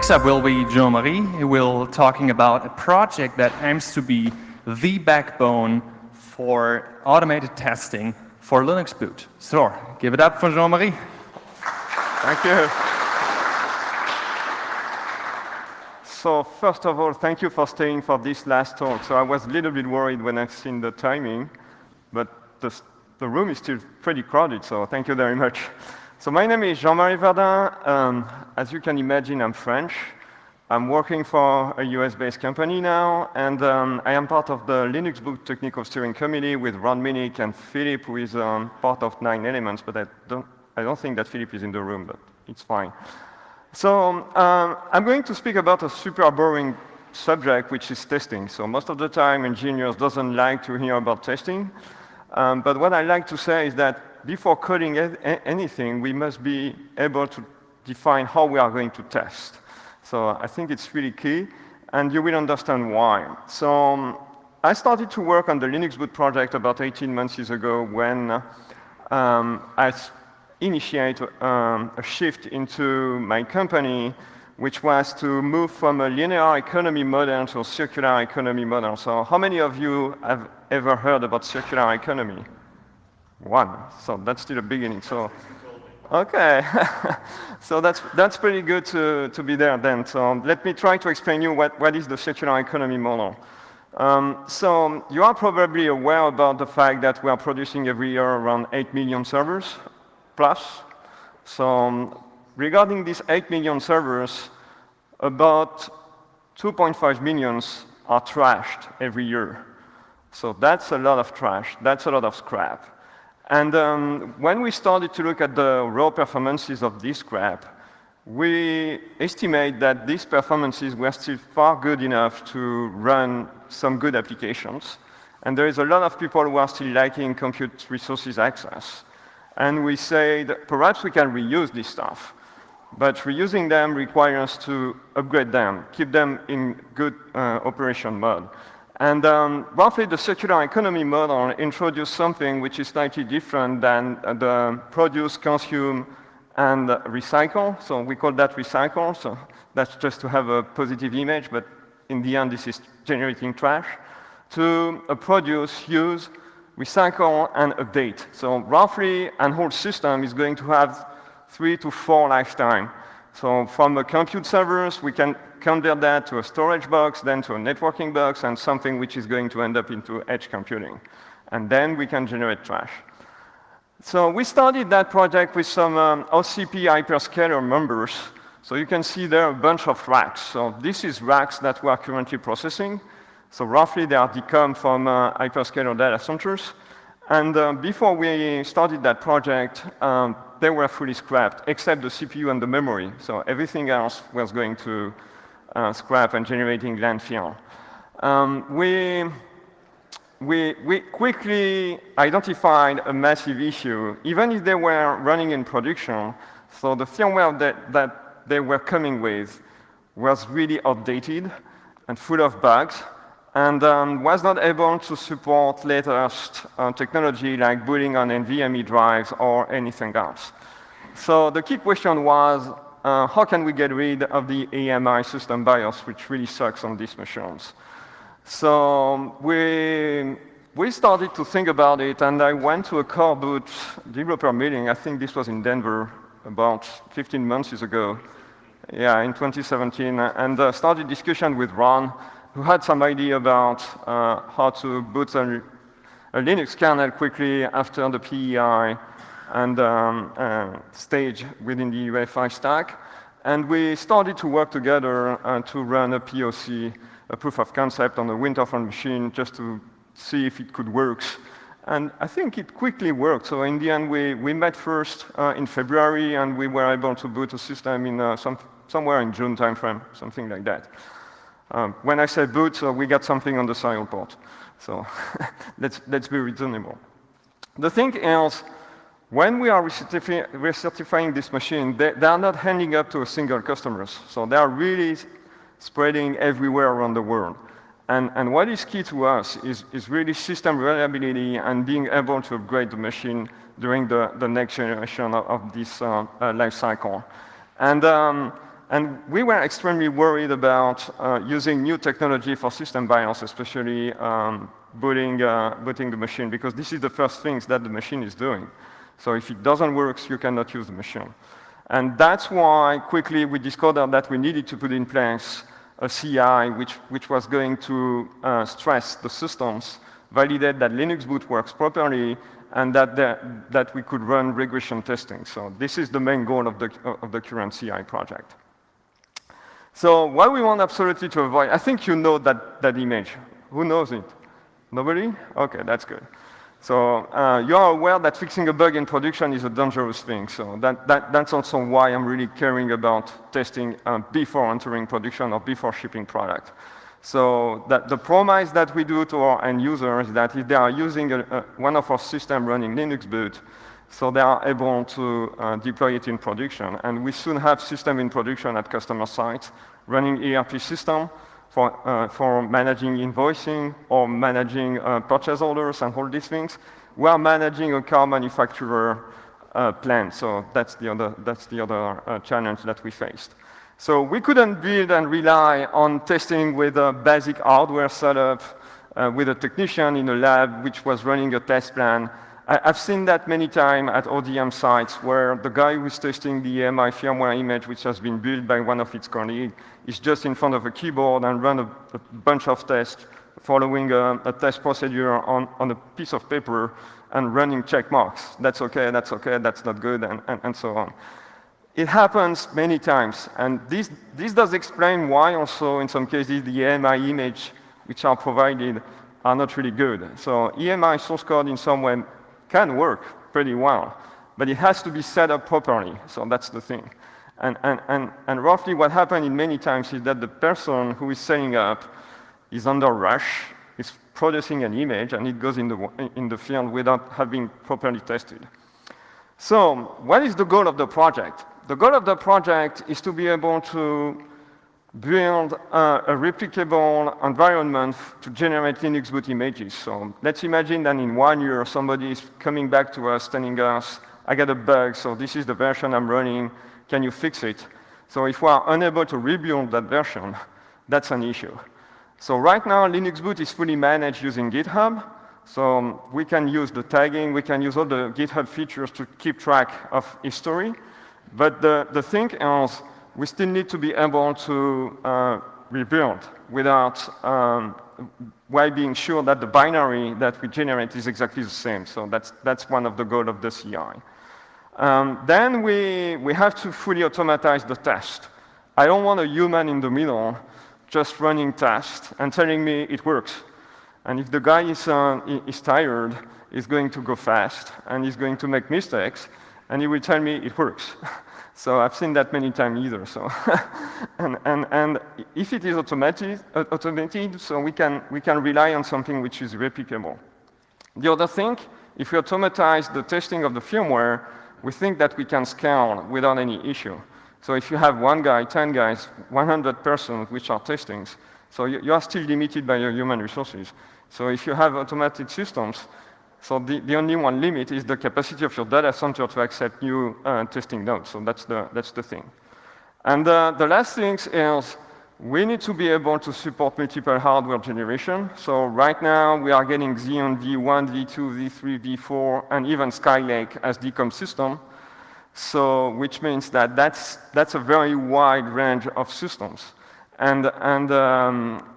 Next up will be Jean-Marie, who will talking about a project that aims to be the backbone for automated testing for Linuxboot. So, give it up for Jean-Marie. Thank you. So first of all, thank you for staying for this last talk. So I was a little bit worried when I've seen the timing, but the room is still pretty crowded, so thank you very much. So my name is Jean-Marie Verdun. As you can imagine, I'm French. I'm working for a US-based company now, and I am part of the Linuxboot technical steering committee with Ron Minnick and Philip, who is part of 9 Elements, but I don't think that Philip is in the room, but it's fine. So I'm going to speak about a super boring subject, which is testing. So most of the time, engineers doesn't like to hear about testing. But what I like to say is that before coding anything, we must be able to define how we are going to test. So I think it's really key, and you will understand why. So I started to work on the Linuxboot project about 18 months ago when I initiated a shift into my company, which was to move from a linear economy model to a circular economy model. So how many of you have ever heard about circular economy? One. So that's still a beginning. So, okay. So that's pretty good to be there then. So let me try to explain you what is the circular economy model. So you are probably aware about the fact that we are producing every year around 8 million servers plus. So regarding these 8 million servers, about 2.5 million are trashed every year. So that's a lot of trash, that's a lot of scrap. And when we started to look at the raw performances of this scrap, we estimate that these performances were still far good enough to run some good applications. And there is a lot of people who are still lacking compute resources access. And we say that perhaps we can reuse this stuff. But reusing them requires to upgrade them, keep them in good operation mode. And roughly the circular economy model introduced something which is slightly different than the produce, consume, and recycle. So we call that recycle. So that's just to have a positive image, but in the end, this is generating trash. To produce, use, recycle, and update. So roughly, an whole system is going to have 3 to 4 lifetime. So from a compute servers, we can convert that to a storage box, then to a networking box, and something which is going to end up into edge computing. And then we can generate trash. So we started that project with some OSFC hyperscaler members. So you can see there a bunch of racks. So this is racks that we are currently processing. So roughly they are decom from hyperscaler data centers. And before we started that project, they were fully scrapped, except the CPU and the memory. So everything else was going to scrap and generating landfill. We quickly identified a massive issue. Even if they were running in production, so the firmware that they were coming with was really outdated and full of bugs, and was not able to support latest technology like booting on NVMe drives or anything else. So the key question was, how can we get rid of the AMI system BIOS, which really sucks on these machines? So we started to think about it, and I went to a core boot developer meeting. I think this was in Denver about 15 months ago. Yeah, in 2017, and started discussion with Ron, who had some idea about how to boot a Linux kernel quickly after the PEI and stage within the UEFI stack. And we started to work together to run a POC, a proof of concept on a Winterfront machine, just to see if it could work. And I think it quickly worked. So in the end, we met first in February, and we were able to boot a system in somewhere in June timeframe, something like that. When I say boot, we got something on the serial port. So let's be reasonable. The thing is, when we are recertifying this machine, they are not handing up to a single customer. So they are really spreading everywhere around the world. And what is key to us is really system reliability and being able to upgrade the machine during the next generation of this life cycle. And And we were extremely worried about using new technology for system BIOS, especially booting the machine, because this is the first things that the machine is doing. So if it doesn't work, you cannot use the machine. And that's why quickly we discovered that we needed to put in place a CI which was going to stress the systems, validate that Linuxboot works properly, and that we could run regression testing. So this is the main goal of the current CI project. So what we want absolutely to avoid, I think you know that image. Who knows it? Nobody? Okay, that's good. So you are aware that fixing a bug in production is a dangerous thing. So that's also why I'm really caring about testing before entering production or before shipping product. So the promise that we do to our end users is that if they are using one of our systems running Linuxboot, so they are able to deploy it in production. And we soon have system in production at customer sites, running ERP system for managing invoicing or managing purchase orders and all these things. We are managing a car manufacturer plant, so that's the other challenge that we faced. So we couldn't build and rely on testing with a basic hardware setup with a technician in a lab which was running a test plan. I've seen that many times at ODM sites where the guy who's testing the EMI firmware image, which has been built by one of its colleagues, is just in front of a keyboard and run a bunch of tests following a test procedure on a piece of paper and running check marks. That's okay, that's not good, and so on. It happens many times, and this does explain why also in some cases the EMI image which are provided are not really good. So EMI source code in some way can work pretty well, but it has to be set up properly, so that's the thing. And roughly what happened in many times is that the person who is setting up is under rush, is producing an image, and it goes in the field without having properly tested. So what is the goal of the project? The goal of the project is to be able to build a replicable environment to generate Linuxboot images. So let's imagine that in 1 year, somebody is coming back to us telling us, I got a bug, so this is the version I'm running, can you fix it? So if we are unable to rebuild that version, that's an issue. So right now, Linuxboot is fully managed using GitHub. So we can use the tagging, we can use all the GitHub features to keep track of history. But the thing is, we still need to be able to rebuild without while being sure that the binary that we generate is exactly the same. So that's one of the goals of the CI. Then we have to fully automatize the test. I don't want a human in the middle just running tests and telling me it works. And if the guy is tired, he's going to go fast, and he's going to make mistakes, and he will tell me it works. So I've seen that many times either. So and if it is automated, so we can rely on something which is replicable. The other thing, if we automatize the testing of the firmware, we think that we can scale without any issue. So if you have 1 guy, 10 guys, 100 persons which are testing, so you are still limited by your human resources. So if you have automated systems, so the only one limit is the capacity of your data center to accept new testing nodes. So that's the thing. And the last thing is we need to be able to support multiple hardware generation. So right now we are getting Xeon V1, V2, V3, V4, and even Skylake as DCOM system. So which means that that's a very wide range of systems. And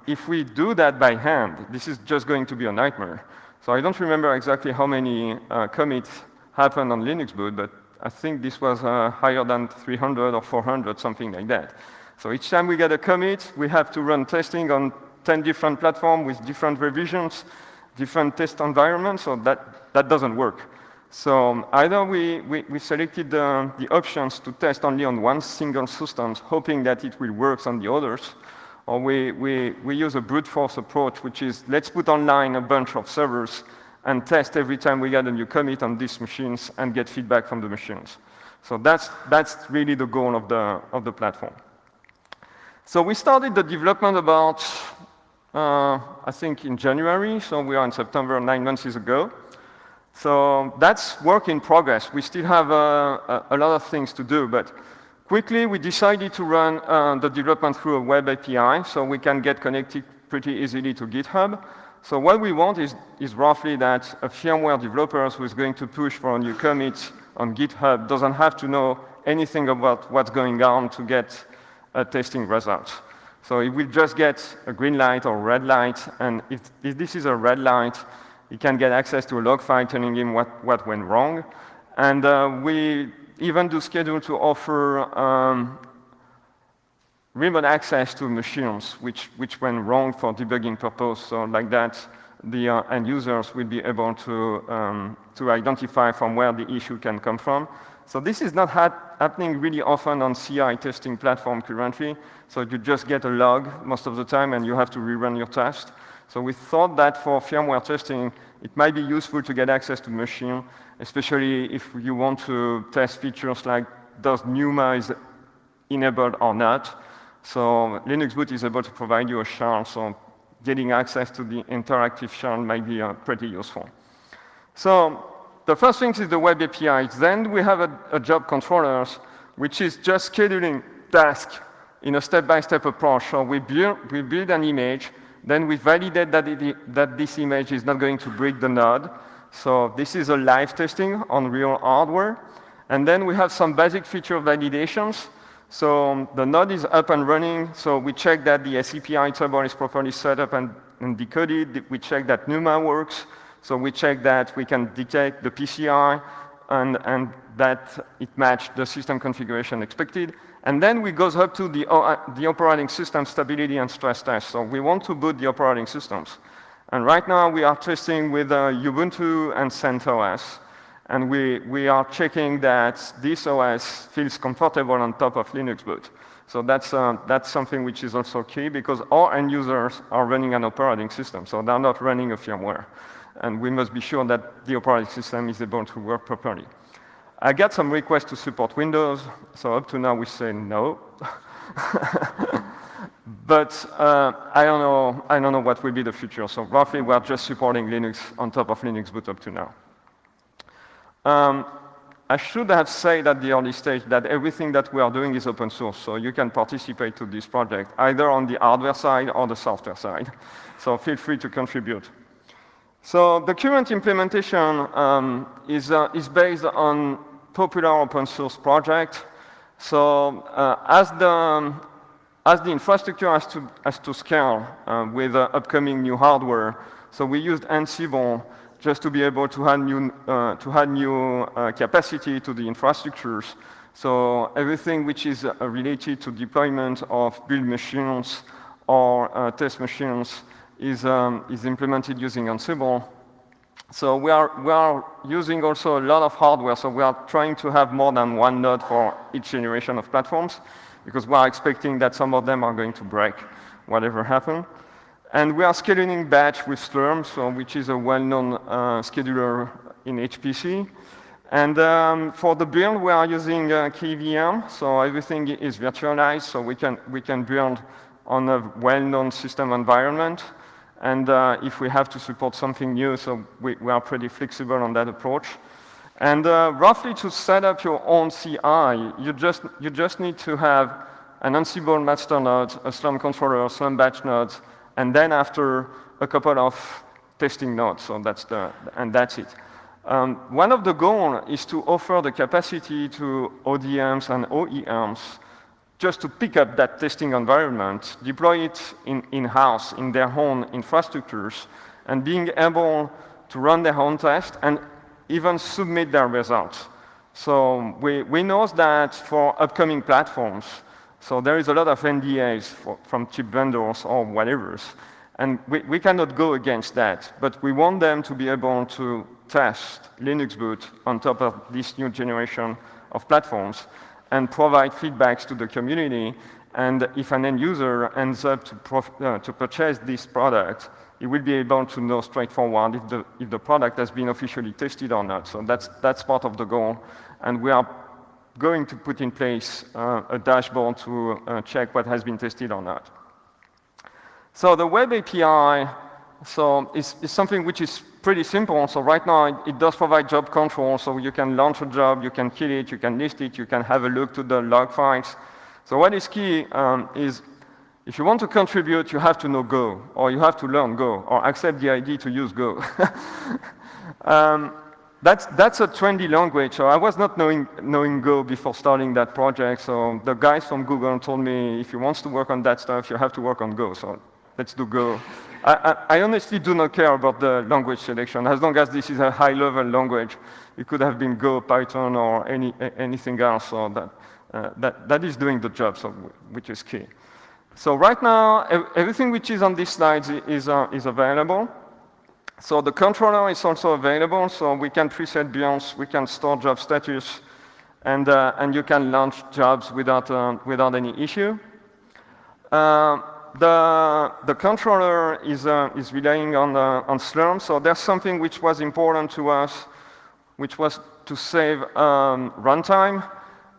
if we do that by hand, this is just going to be a nightmare. So I don't remember exactly how many commits happened on Linuxboot, but I think this was higher than 300 or 400, something like that. So each time we get a commit, we have to run testing on 10 different platforms with different revisions, different test environments, so that doesn't work. So either we selected the options to test only on one single system, hoping that it will work on the others, or we use a brute force approach, which is let's put online a bunch of servers and test every time we get a new commit on these machines and get feedback from the machines. So that's really the goal of the platform. So we started the development about, I think in January, so we are in September 9 months ago. So that's work in progress. We still have a lot of things to do, but quickly, we decided to run the development through a web API, so we can get connected pretty easily to GitHub. So what we want is roughly that a firmware developer who is going to push for a new commit on GitHub doesn't have to know anything about what's going on to get a testing result. So it will just get a green light or red light, and if this is a red light, he can get access to a log file telling him what went wrong. And we even do schedule to offer remote access to machines which went wrong for debugging purpose. So like that, the end users will be able to identify from where the issue can come from. So this is not happening really often on CI testing platform currently. So you just get a log most of the time and you have to rerun your test. So we thought that for firmware testing, it might be useful to get access to machine, especially if you want to test features like does NUMA is enabled or not. So Linuxboot is able to provide you a shard, so getting access to the interactive shard might be pretty useful. So the first thing is the web API. Then we have a job controllers, which is just scheduling tasks in a step-by-step approach. So we build an image, then we validate that this image is not going to break the node. So this is a live testing on real hardware. And then we have some basic feature validations. So the node is up and running, so we check that the SCPI table is properly set up and decoded. We check that NUMA works. So we check that we can detect the PCI and that it matched the system configuration expected. And then we goes up to the operating system stability and stress test. So we want to boot the operating systems. And right now we are testing with Ubuntu and CentOS. And we are checking that this OS feels comfortable on top of Linuxboot. So that's something which is also key because our end users are running an operating system, so they're not running a firmware. And we must be sure that the operating system is able to work properly. I got some requests to support Windows, so up to now we say no. But I don't know what will be the future. So roughly we are just supporting Linux on top of Linuxboot up to now. I should have said at the early stage that everything that we are doing is open source, so you can participate to this project, either on the hardware side or the software side. So feel free to contribute. So the current implementation is based on popular open source project. So as the infrastructure has to scale with upcoming new hardware, so we used Ansible just to be able to add new capacity to the infrastructures. So everything which is related to deployment of build machines or test machines is implemented using Ansible. So we are using also a lot of hardware. So we are trying to have more than one node for each generation of platforms because we are expecting that some of them are going to break, whatever happens. And we are scheduling batch with Slurm, so which is a well-known scheduler in HPC. And for the build, we are using KVM, so everything is virtualized, so we can build on a well-known system environment. And if we have to support something new, so we are pretty flexible on that approach. And roughly to set up your own CI, you just need to have an Ansible master node, a Slurm controller, some batch nodes, and then after a couple of testing nodes, so that's it. One of the goals is to offer the capacity to ODMs and OEMs just to pick up that testing environment, deploy it in-house in their own infrastructures, and being able to run their own test and even submit their results. So we know that for upcoming platforms, so there is a lot of NDAs from chip vendors or whatever, and we cannot go against that, but we want them to be able to test Linuxboot on top of this new generation of platforms and provide feedbacks to the community. And if an end user ends up to purchase this product, he will be able to know straightforward if the product has been officially tested or not. So that's part of the goal, and we are going to put in place a dashboard to check what has been tested or not. So the web API is something which is pretty simple. So right now, it does provide job control. So you can launch a job, you can kill it, you can list it, you can have a look to the log files. So what is key is if you want to contribute, you have to know Go, or you have to learn Go, or accept the idea to use Go. That's a trendy language. So I was not knowing Go before starting that project. So the guys from Google told me, if you want to work on that stuff, you have to work on Go. So let's do Go. I honestly do not care about the language selection. As long as this is a high-level language, it could have been Go, Python, or anything else. So that is doing the job, so which is key. So right now, everything which is on these slides is available. So the controller is also available, so we can preset builds, we can store job status, and you can launch jobs without any issue. The controller is relying on Slurm, so there's something which was important to us, which was to save runtime.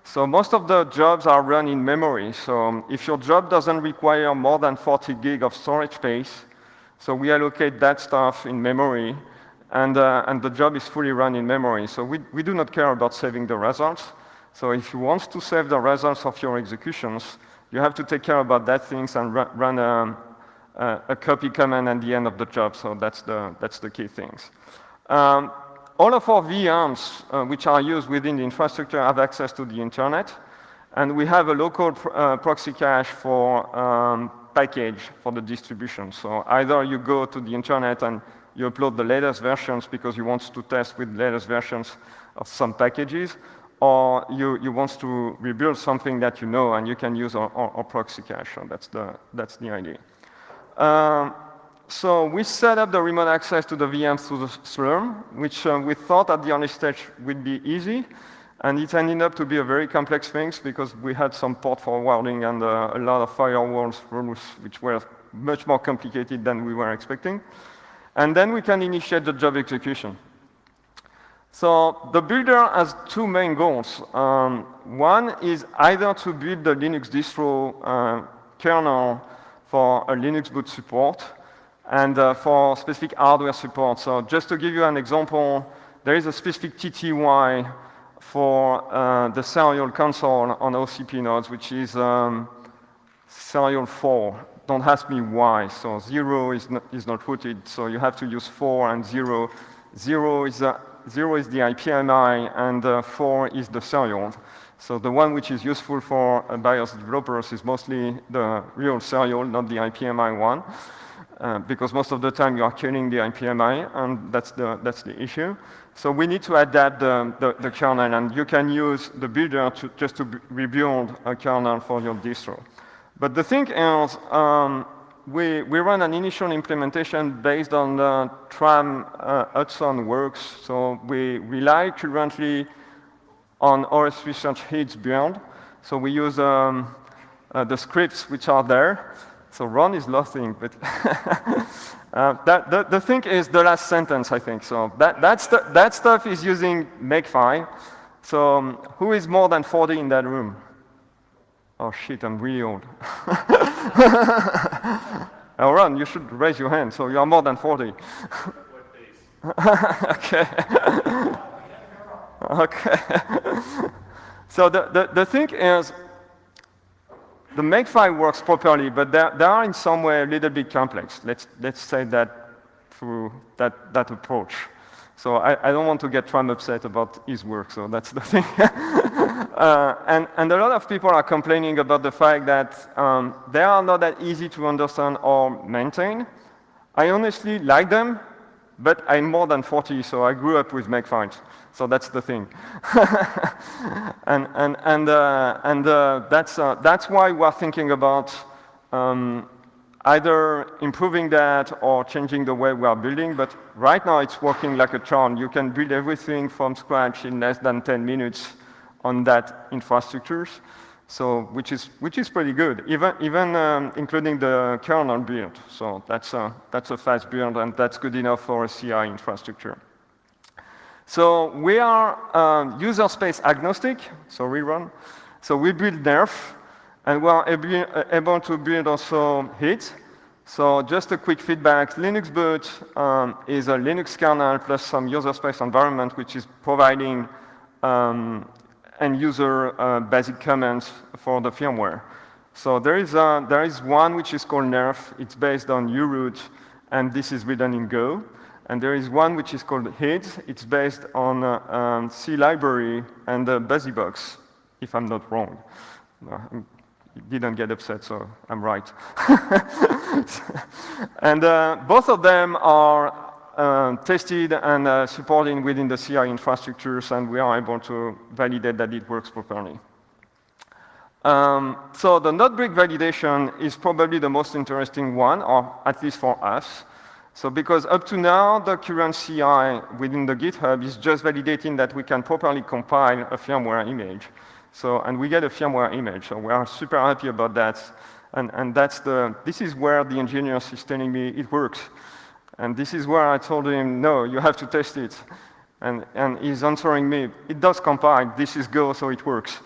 So most of the jobs are run in memory. So if your job doesn't require more than 40 gig of storage space, so we allocate that stuff in memory, and the job is fully run in memory. So we do not care about saving the results. So if you want to save the results of your executions, you have to take care about that things and run a copy command at the end of the job. So that's the key things. All of our VMs, which are used within the infrastructure, have access to the internet. And we have a local proxy cache for package for the distribution. So either you go to the internet and you upload the latest versions because you want to test with latest versions of some packages, or you want to rebuild something that you know, and you can use our proxy cache. So that's the idea. So we set up the remote access to the VM through the Slurm, which we thought at the early stage would be easy. And it ended up to be a very complex thing because we had some port forwarding and a lot of firewalls rules, which were much more complicated than we were expecting. And then we can initiate the job execution. So the builder has two main goals. One is either to build the Linux distro kernel for a Linuxboot support and for specific hardware support. So just to give you an example, there is a specific TTY for the serial console on OCP nodes, which is serial 4. Don't ask me why. So 0 is not rooted, so you have to use 4 and 0. 0 is the IPMI, and 4 is the serial. So the one which is useful for BIOS developers is mostly the real serial, not the IPMI one, because most of the time you are killing the IPMI, and that's the issue. So we need to adapt the kernel, and you can use the builder just to rebuild a kernel for your distro. But the thing is, we run an initial implementation based on the Tram Hudson works. So we rely currently on OSFC search hits build. So we use the scripts which are there. So run is nothing, but the thing is the last sentence, I think. So that stuff is using Makefile. So who is more than 40 in that room? Oh shit, I'm really old. Oh, Ron, you should raise your hand. So you are more than 40. Okay. Okay. So the thing is, the Makefile works properly, but they are in some way a little bit complex. Let's say that through that approach. So I don't want to get Tram upset about his work, so that's the thing. And a lot of people are complaining about the fact that they are not that easy to understand or maintain. I honestly like them, but I'm more than 40, so I grew up with Makefiles. So that's the thing. That's why we're thinking about either improving that or changing the way we are building. But right now it's working like a charm. You can build everything from scratch in less than 10 minutes on that infrastructure. So which is pretty good, even including the kernel build. So that's a fast build, and that's good enough for a CI infrastructure. So we are user space agnostic, so rerun. So we build nerf, and we are able to build also hit. So just a quick feedback, Linuxboot is a Linux kernel plus some user space environment which is providing end user basic commands for the firmware. So there is one which is called nerf, it's based on uroot, and this is written in Go. And there is one which is called HIDS, it's based on C library and BusyBox, if I'm not wrong. You didn't get upset, so I'm right. And both of them are tested and supported within the CI infrastructures, and we are able to validate that it works properly. So the node-brick validation is probably the most interesting one, or at least for us. So because up to now, the current CI within the GitHub is just validating that we can properly compile a firmware image. So, and we get a firmware image, so we are super happy about that. And this is where the engineer is telling me it works. And this is where I told him, no, you have to test it. And he's answering me, it does compile, this is Go, so it works.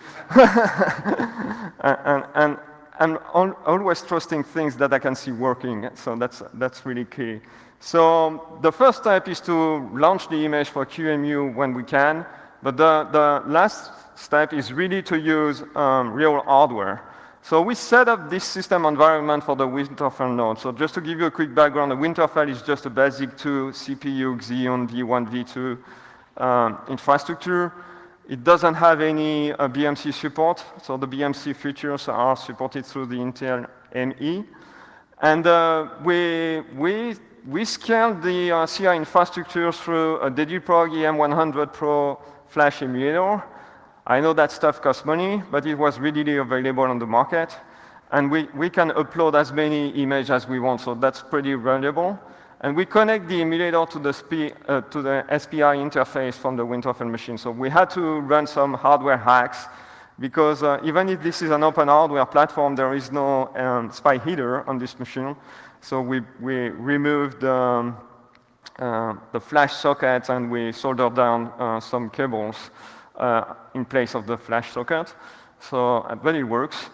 and I'm always trusting things that I can see working, so that's really key. So the first step is to launch the image for QEMU when we can, but the last step is really to use real hardware. So we set up this system environment for the Winterfell node. So just to give you a quick background, the Winterfell is just a basic 2 CPU Xeon V1, V2 infrastructure. It doesn't have any BMC support, so the BMC features are supported through the Intel ME. And we scaled the CI infrastructure through a Digiprog EM100 Pro flash emulator. I know that stuff costs money, but it was readily available on the market. And we can upload as many images as we want, so that's pretty reliable. And we connect the emulator to the SPI interface from the Winterfell machine. So we had to run some hardware hacks, because even if this is an open hardware platform, there is no SPI header on this machine. So we removed the flash socket and we soldered down some cables in place of the flash socket. So, but it works.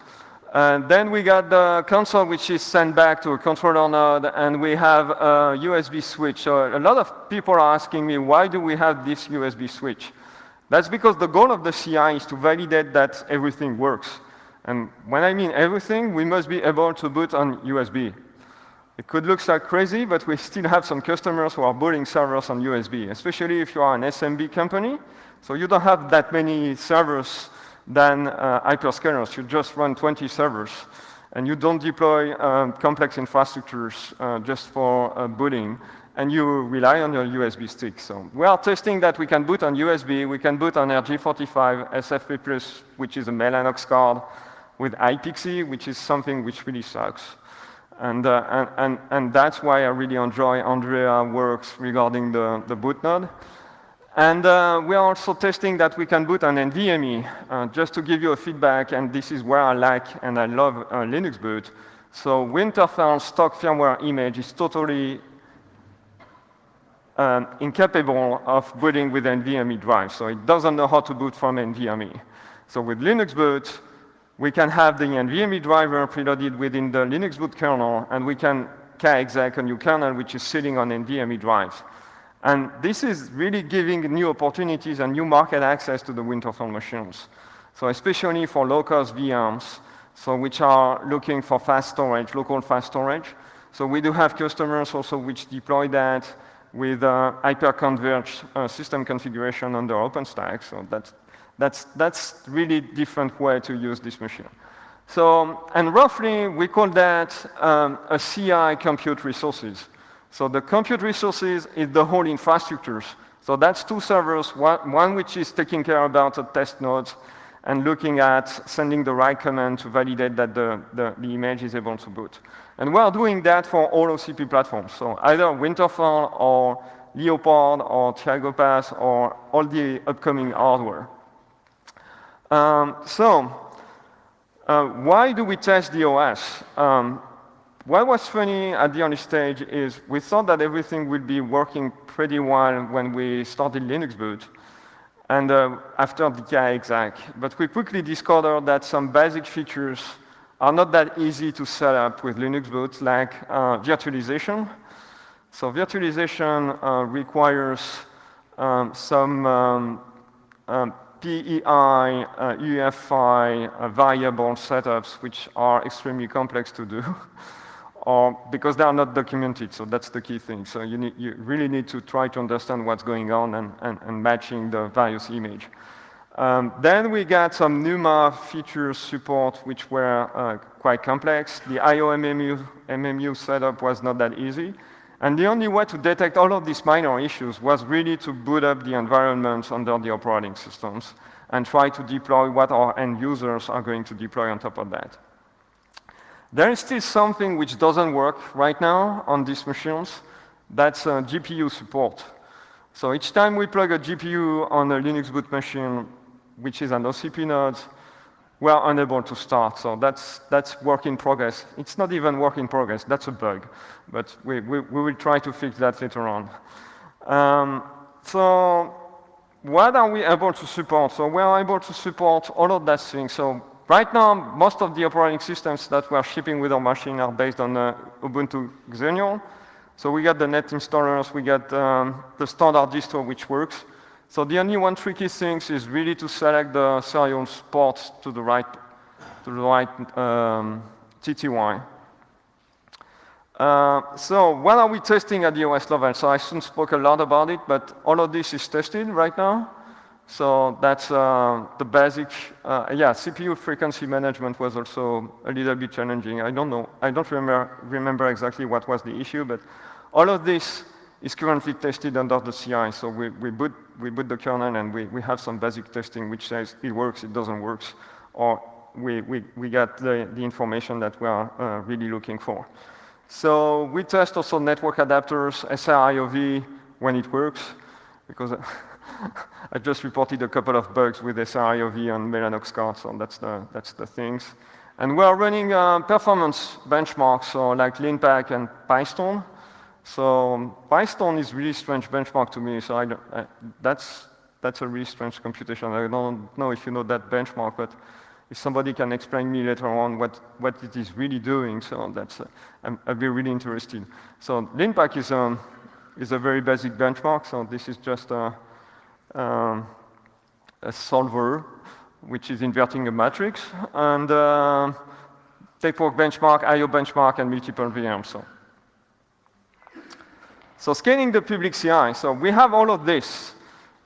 And then we got the console, which is sent back to a controller node, and we have a USB switch. So a lot of people are asking me, why do we have this USB switch? That's because the goal of the CI is to validate that everything works. And when I mean everything, we must be able to boot on USB. It could look like crazy, but we still have some customers who are booting servers on USB, especially if you are an SMB company. So you don't have that many servers than hyperscalers. You just run 20 servers, and you don't deploy complex infrastructures just for booting, and you rely on your USB stick. So we are testing that we can boot on USB, we can boot on RG45, SFP+, which is a Mellanox card, with iPXE, which is something which really sucks. And that's why I really enjoy Andrea works regarding the boot node. And we are also testing that we can boot on NVMe. Just to give you a feedback, and this is where I like and I love Linuxboot. So Winterfell stock firmware image is totally incapable of booting with NVMe drive. So it doesn't know how to boot from NVMe. So with Linuxboot, we can have the NVMe driver preloaded within the Linuxboot kernel, and we can kexec a new kernel which is sitting on NVMe drives. And this is really giving new opportunities and new market access to the Winterfell machines. So especially for low-cost VMs, so which are looking for fast storage, local fast storage. So we do have customers also which deploy that with hyper-converged system configuration under OpenStack. So that's really different way to use this machine. So, and roughly we call that a CI compute resources. So the compute resources is the whole infrastructures. So that's 2 servers, one which is taking care about the test nodes and looking at sending the right command to validate that the image is able to boot. And we are doing that for all OCP platforms. So either Winterfell or Leopard or Tiago-Pass or all the upcoming hardware. Why do we test the OS? What was funny at the early stage is we thought that everything would be working pretty well when we started Linuxboot and after the kexec. But we quickly discovered that some basic features are not that easy to set up with Linuxboot, like virtualization. So virtualization requires some PEI, UEFI variable setups, which are extremely complex to do, or because they are not documented. So that's the key thing. So you really need to try to understand what's going on and matching the various image. Then we got some NUMA features support, which were quite complex. The IO-MMU setup was not that easy. And the only way to detect all of these minor issues was really to boot up the environments under the operating systems and try to deploy what our end users are going to deploy on top of that. There is still something which doesn't work right now on these machines. That's GPU support. So each time we plug a GPU on a Linuxboot machine, which is an OCP node, we are unable to start. So that's work in progress. It's not even work in progress. That's a bug. But we will try to fix that later on. So what are we able to support? So we are able to support all of that things. So right now, most of the operating systems that we are shipping with our machine are based on Ubuntu Xenial. So we got the net installers, we got the standard distro which works. So the only one tricky thing is really to select the serial ports to the right TTY. So what are we testing at the OS level? So I shouldn't spoke a lot about it, but all of this is tested right now. So that's the basic. CPU frequency management was also a little bit challenging. I don't know. I don't remember exactly what was the issue, but all of this is currently tested under the CI. So we boot the kernel and we have some basic testing which says it works, it doesn't work, or we get the information that we are really looking for. So we test also network adapters, SRIOV when it works, because I just reported a couple of bugs with SRIOV on Mellanox cards, so that's the things. And we are running performance benchmarks, so like LinPack and Pystone. So Pystone is really strange benchmark to me. So that's a really strange computation. I don't know if you know that benchmark, but if somebody can explain me later on what it is really doing, so that's I'd be really interested. So LinPack is a very basic benchmark. So this is just a solver which is inverting a matrix, and tapework benchmark, IO benchmark, and multiple VMs. So scaling the public CI. So we have all of this.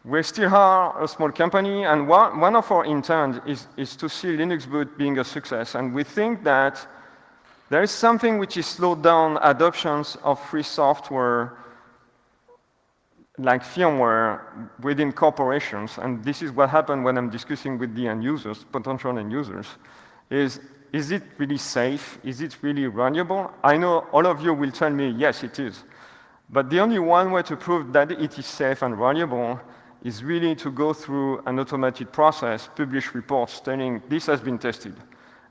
We still are a small company, and one of our intent is to see Linuxboot being a success. And we think that there is something which is slowed down adoptions of free software, like firmware, within corporations. And this is what happened when I'm discussing with the end users, potential end users, is it really safe? Is it really runnable? I know all of you will tell me, yes, it is. But the only one way to prove that it is safe and runnable is really to go through an automated process, publish reports telling this has been tested.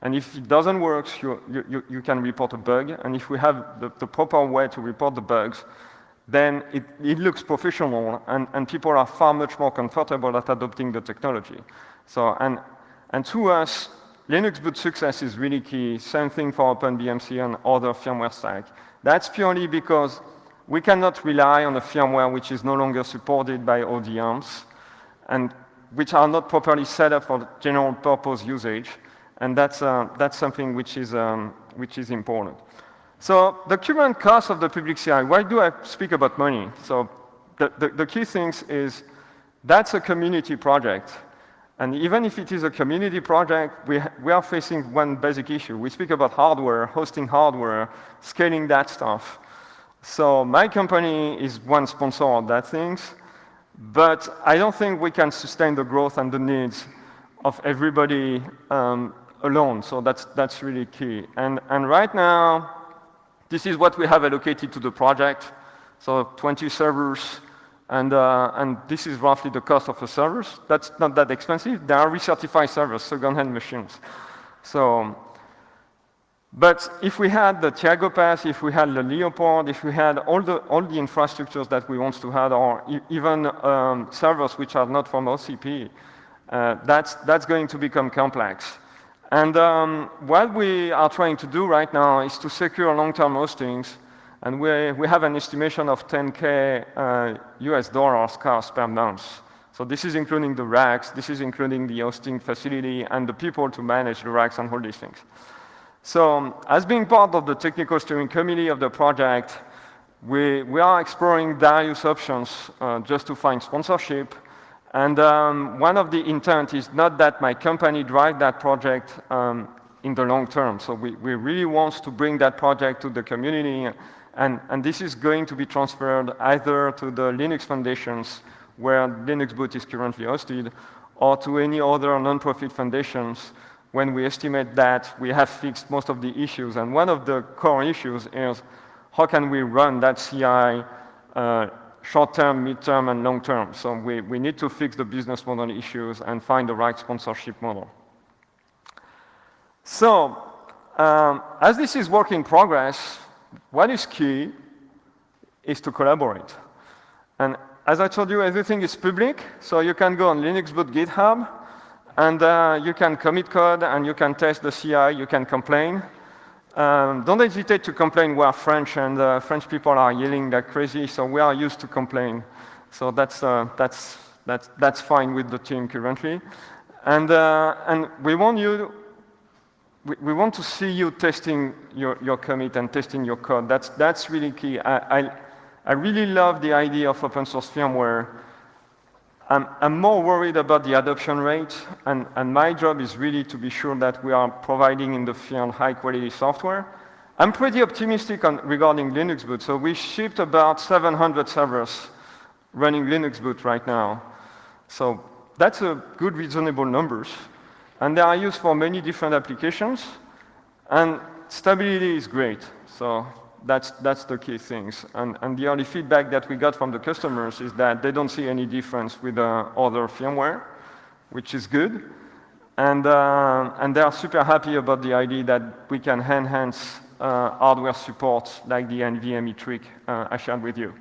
And if it doesn't work, you can report a bug. And if we have the proper way to report the bugs, then it looks professional, and people are far much more comfortable at adopting the technology. So, and to us, Linuxboot success is really key. Same thing for OpenBMC and other firmware stack. That's purely because we cannot rely on a firmware which is no longer supported by ODMs and which are not properly set up for general purpose usage. And that's something which is important. So the current cost of the public CI, why do I speak about money? So the key things is that's a community project. And even if it is a community project, we are facing one basic issue. We speak about hardware, hosting hardware, scaling that stuff. So my company is one sponsor of that things, but I don't think we can sustain the growth and the needs of everybody alone. So that's really key. And right now, this is what we have allocated to the project. So 20 servers, and this is roughly the cost of the servers. That's not that expensive. They are recertified servers, second-hand machines. So, but if we had the Tiago Pass, if we had the Leopard, if we had all the infrastructures that we want to have, or even servers which are not from OCP, that's going to become complex. And what we are trying to do right now is to secure long-term hostings, and we have an estimation of 10K US dollars cost per month. So this is including the racks, this is including the hosting facility and the people to manage the racks and all these things. So as being part of the technical steering committee of the project, we are exploring various options just to find sponsorship. And one of the intent is not that my company drive that project in the long term. So we really want to bring that project to the community. And this is going to be transferred either to the Linux foundations, where Linuxboot is currently hosted, or to any other non-profit foundations when we estimate that we have fixed most of the issues. And one of the core issues is how can we run that CI short-term, mid-term, and long-term. So we need to fix the business model issues and find the right sponsorship model. So as this is work in progress, what is key is to collaborate. And as I told you, everything is public, so you can go on Linuxboot GitHub, and you can commit code, and you can test the CI, you can complain. Don't hesitate to complain. We are French, and French people are yelling like crazy, so we are used to complain. So that's fine with the team currently. And we want you, we want to see you testing your commit and testing your code. That's really key. I really love the idea of open source firmware. I'm more worried about the adoption rate, and my job is really to be sure that we are providing in the field high quality software. I'm pretty optimistic regarding Linuxboot. So we shipped about 700 servers running Linuxboot right now. So that's a good, reasonable numbers. And they are used for many different applications, and stability is great. So that's the key things. And the only feedback that we got from the customers is that they don't see any difference with other firmware, which is good. And they are super happy about the idea that we can enhance hardware support like the NVMe trick I shared with you.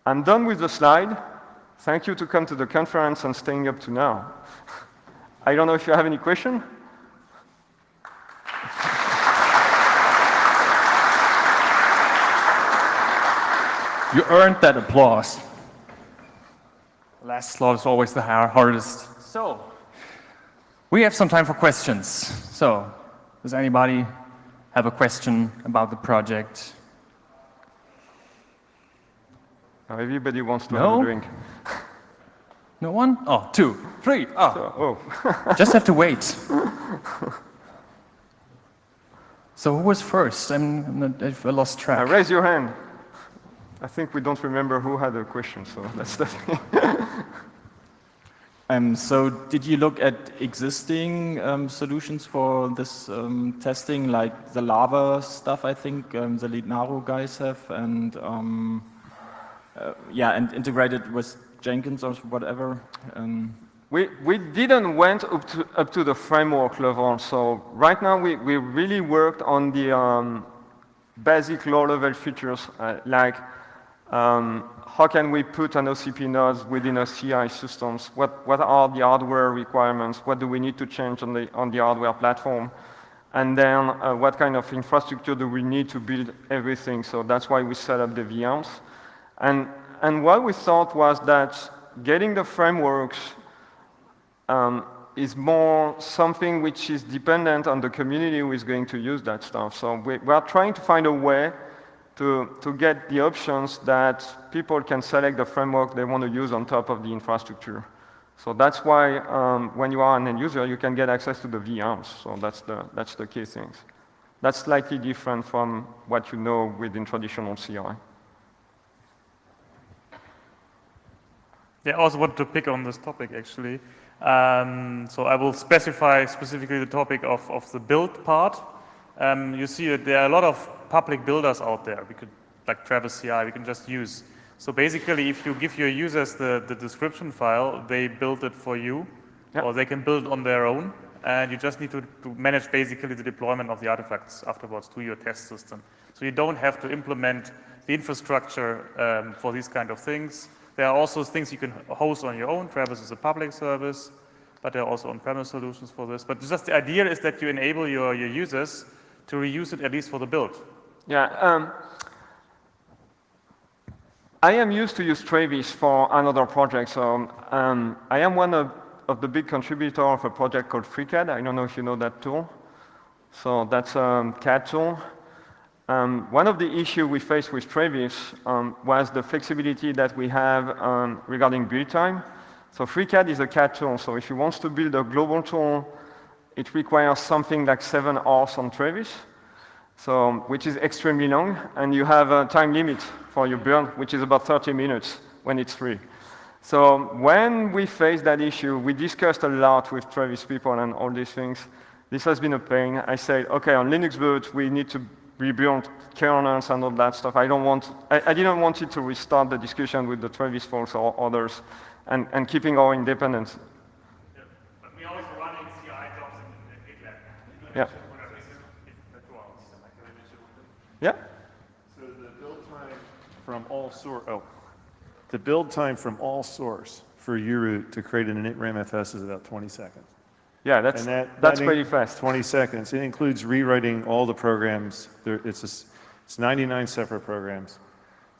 I'm done with the slide. Thank you to come to the conference and staying up to now. I don't know if you have any question. You earned that applause. The last slot is always the hardest. So, we have some time for questions. So, does anybody have a question about the project? Everybody wants to have a drink. No one? Oh, 2, 3. Oh, So, just have to wait. So, who was first? I lost track. raise your hand. I think we don't remember who had a question, so that's the thing. So did you look at existing solutions for this testing, like the Lava stuff, I think the Linuxboot guys have, and yeah, and integrated with Jenkins or whatever? We didn't went up to the framework level, so right now we really worked on the basic low-level features, like how can we put an OCP nodes within a CI systems? What are the hardware requirements? What do we need to change on the hardware platform? And then what kind of infrastructure do we need to build everything? So that's why we set up the VMs. And what we thought was that getting the frameworks is more something which is dependent on the community who is going to use that stuff. So we are trying to find a way to get the options that people can select the framework they want to use on top of the infrastructure. So that's why when you are an end user, you can get access to the VMs. So that's the key things. That's slightly different from what you know within traditional CI. Yeah, I also wanted to pick on this topic, actually. So I will specify specifically the topic of the build part. You see that there are a lot of public builders out there. We could, like Travis CI, we can just use. So basically, if you give your users the description file, they build it for you, yep. Or they can build on their own. And you just need to manage basically the deployment of the artifacts afterwards to your test system. So you don't have to implement the infrastructure for these kind of things. There are also things you can host on your own. Travis is a public service. but there are also on-premise solutions for this. But just the idea is that you enable your users to reuse it at least for the build. Yeah, I am used to use Travis for another project. So I am one of the big contributors of a project called FreeCAD. I don't know if you know that tool. So that's a CAD tool. One of the issues we faced with Travis was the flexibility that we have regarding build time. So FreeCAD is a CAD tool. So if you want to build a global tool, it requires something like 7 hours on Travis, so which is extremely long, and you have a time limit for your build, which is about 30 minutes when it's free. So when we faced that issue, we discussed a lot with Travis people and all these things. This has been a pain. I said, okay, on Linuxboot, we need to rebuild kernels and all that stuff. I didn't want it to restart the discussion with the Travis folks or others and keeping our independence. Yeah, but we always running CI jobs in GitLab. Yeah. Yeah. So the build time from all source. The build time from all source for URoot to create an initramfs is about 20 seconds. Yeah, that's pretty fast. 20 seconds. It includes rewriting all the programs. It's 99 separate programs.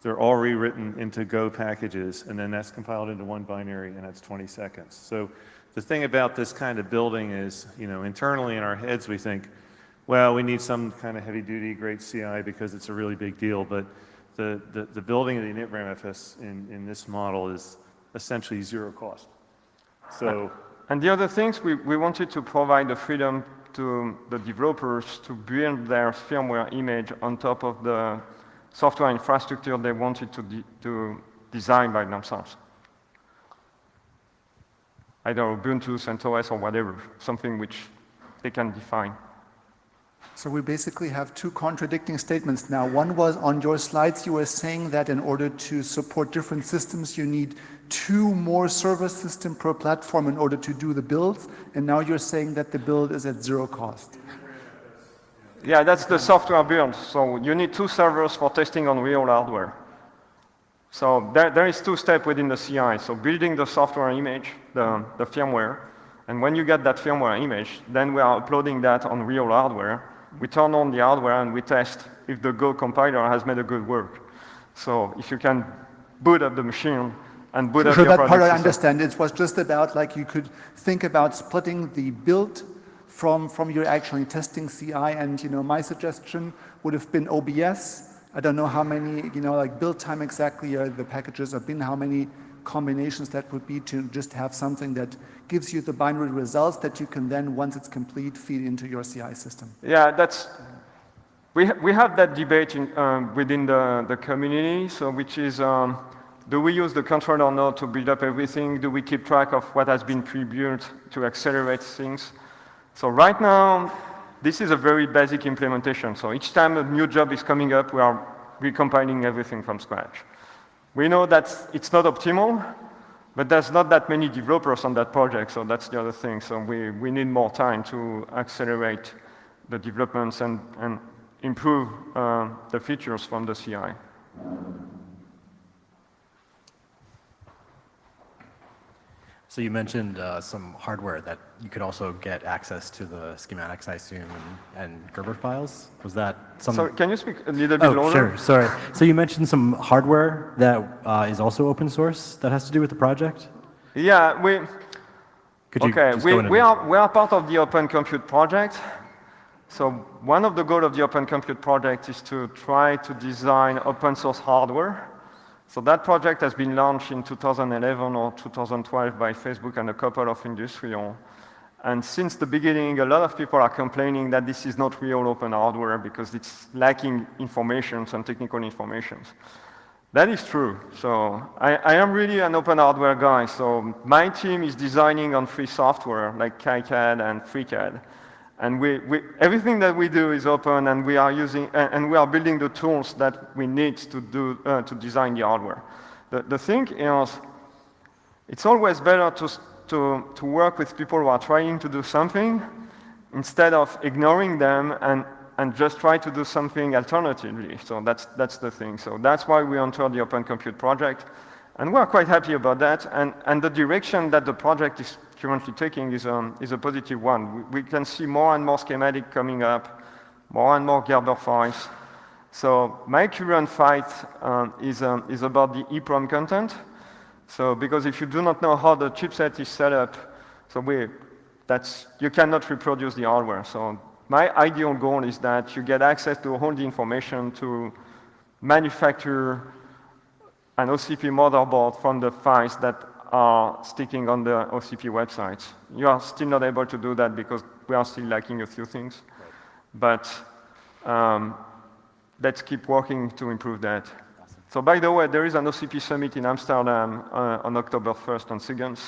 They're all rewritten into Go packages, and then that's compiled into one binary, and that's 20 seconds. So the thing about this kind of building is, internally in our heads we think, well, we need some kind of heavy-duty great CI because it's a really big deal, but the building of the initramfs in this model is essentially zero cost. So. And the other things, we wanted to provide the freedom to the developers to build their firmware image on top of the software infrastructure they wanted to design by themselves. Either Ubuntu, CentOS, or whatever, something which they can define. So we basically have two contradicting statements now. One was on your slides, you were saying that in order to support different systems, you need 2 more server systems per platform in order to do the builds. And now you're saying that the build is at 0 cost. Yeah, that's the software build. So you need 2 servers for testing on real hardware. So there is 2 steps within the CI. So building the software image, the firmware. And when you get that firmware image, then we are uploading that on real hardware. We turn on the hardware and we test if the Go compiler has made a good work. So if you can boot up the machine and boot up your that part I system. understand. It was just about, like, you could think about splitting the build from your actually testing CI, and my suggestion would have been OBS. I don't know how many, like build time exactly the packages have been, how many combinations that would be to just have something that gives you the binary results that you can then, once it's complete, feed into your CI system. Yeah, we have that debate within the community, so which is, do we use the controller node to build up everything? Do we keep track of what has been pre-built to accelerate things? So right now, this is a very basic implementation. So each time a new job is coming up, we are recompiling everything from scratch. We know that it's not optimal, but there's not that many developers on that project, so that's the other thing. So we need more time to accelerate the developments and improve the features from the CI. So you mentioned some hardware that you could also get access to the schematics, I assume, and Gerber files. Was that some? So can you speak a little bit louder? Sure, sorry. So you mentioned some hardware that is also open source that has to do with the project? Yeah, we are part of the Open Compute project. So one of the goals of the Open Compute project is to try to design open source hardware. So that project has been launched in 2011 or 2012 by Facebook and a couple of industrial. And since the beginning, a lot of people are complaining that this is not real open hardware because it's lacking information, some technical information. That is true. So I am really an open hardware guy. So my team is designing on free software like KiCad and FreeCAD. And everything that we do is open, and we are using and we are building the tools that we need to do to design the hardware. The thing is, it's always better to work with people who are trying to do something instead of ignoring them and just try to do something alternatively. So that's the thing. So that's why we entered the Open Compute project, and we are quite happy about that. And the direction that the project is currently taking is a positive one. We can see more and more schematic coming up, more and more Gerber files. So my current fight is about the EEPROM content. So because if you do not know how the chipset is set up, so you cannot reproduce the hardware. So my ideal goal is that you get access to all the information to manufacture an OCP motherboard from the files that are sticking on the OCP websites. You are still not able to do that because we are still lacking a few things. But let's keep working to improve that. Awesome. So by the way, there is an OCP summit in Amsterdam on October 1st on SIGINT.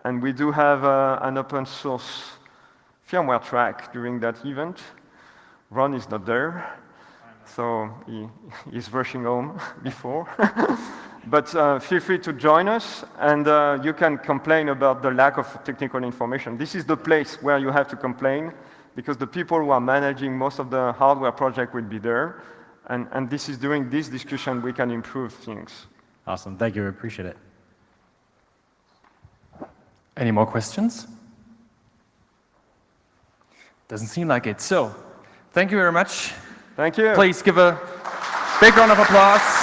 And we do have an open source firmware track during that event. Ron is not there, so he's rushing home before. But feel free to join us, and you can complain about the lack of technical information. This is the place where you have to complain, because the people who are managing most of the hardware project will be there. And this is during this discussion we can improve things. Awesome, thank you, we appreciate it. Any more questions? Doesn't seem like it. So, thank you very much. Thank you. Please give a big round of applause.